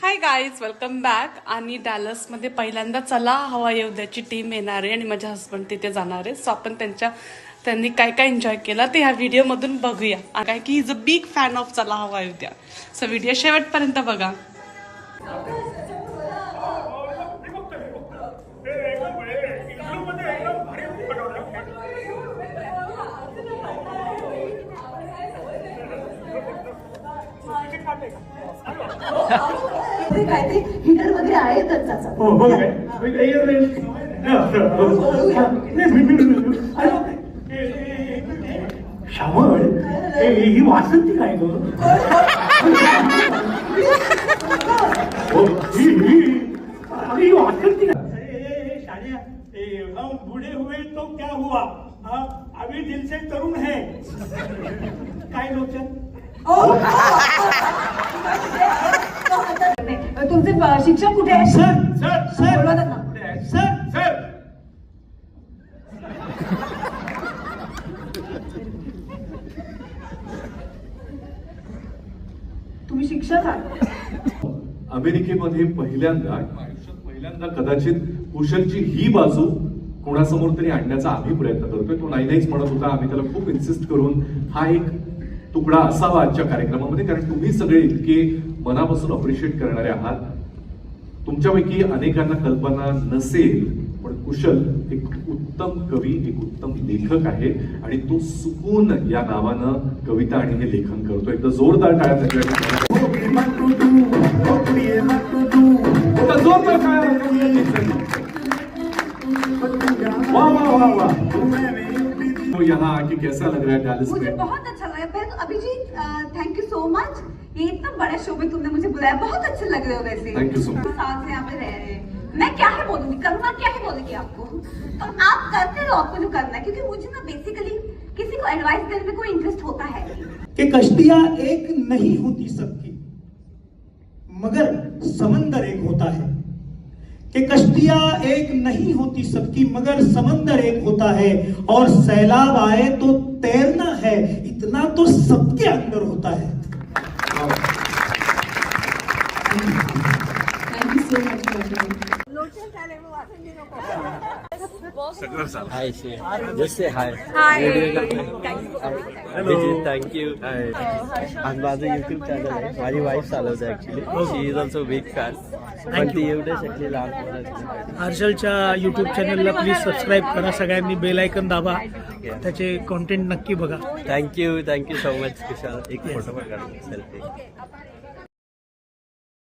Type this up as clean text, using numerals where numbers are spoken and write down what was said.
Hi guys, welcome back. आणि डॅलसमध्ये पहिल्यांदा चला हवा योद्ध्याची टीम येणार आहे आणि माझे हस्बंड तिथे जाणार आहे. सो आपण त्यांनी काय काय एन्जॉय केला ते ह्या व्हिडिओमधून बघूया. काय की is a big fan of चला हवा योद्ध्या. सो व्हिडिओ शेवटपर्यंत बघा. काय ते हिटर वगैरे आहेतच त्याचा. श्यामळ ही वासंती काय ग? ही वासंती शाळ्या हम बूढ़े हुए तो क्या हुआ, अभी दिल से तरुण है. काय लोचन तुमचे शिक्षक कुठे आहेत? सर सर सर बोलवतात ना. सर सर तुम्ही शिक्षक आहात. अमेरिकेमध्ये पहिल्यांदा कदाचित कुशलची ही बाजू कोणासमोर तरी आणण्याचा आम्ही प्रयत्न करतोय. तो नाहीच म्हणत होता. आम्ही त्याला खूप इन्सिस्ट करून हा एक तुकडा असावा आजच्या कार्यक्रमामध्ये, कारण तुम्ही सगळे इतके मनापासून अप्रिशिएट करणारे आहात. तुमच्यापैकी अनेकांना कल्पना नसेल, पण कुशल एक उत्तम कवी, एक उत्तम लेखक आहे आणि तो सुकून या नावानं कविता आणि हे लेखन करतो. एकदा जोरदार टाळ्या त्याच्यासाठी. वाह वाह वाह वाह. तो यहाँ आके कैसा लग रहा है डैलस मुझे में? बहुत अच्छा लगा. पहले तो Abhijeet thank you so much. ये इतना बड़ा शो में तुमने मुझे बुलाया. बहुत अच्छे लग रहे हो वैसे. Thank you so much. साल से यहाँ पे रह रहे हैं. मैं क्या ही बोलूंगी, करना क्या ही बोलेगी आपको. तो आप करते रहो आपको जो करना है, क्योंकि मुझे ना बेसिकली किसी को एडवाइस देने में कोई इंटरेस्ट होता है कि कश्तियां एक नहीं होती सबकी, मगर समंदर एक होता है. कि कश्तियां एक नहीं होती सबकी, मगर समंदर एक होता है. और सैलाब आए तो तैरना है, इतना तो सबके अंदर होता है. Thank you so much. Hi, Shay. Just say hi. Hi. Hello. Thank you. Hi. And माझं YouTube channel आहे. माझी वाईफ चालवते actually. She is also big fan. पण ती एवढे शकली लहान. हर्षलच्या यूट्यूब चॅनलला प्लीज सबस्क्राईब करा. सगळ्यांनी बेल आयकन दाबा. त्याचे कंटेंट नक्की बघा. Thank you so much Kushal. एक फोटो पण काढू सेल्फी.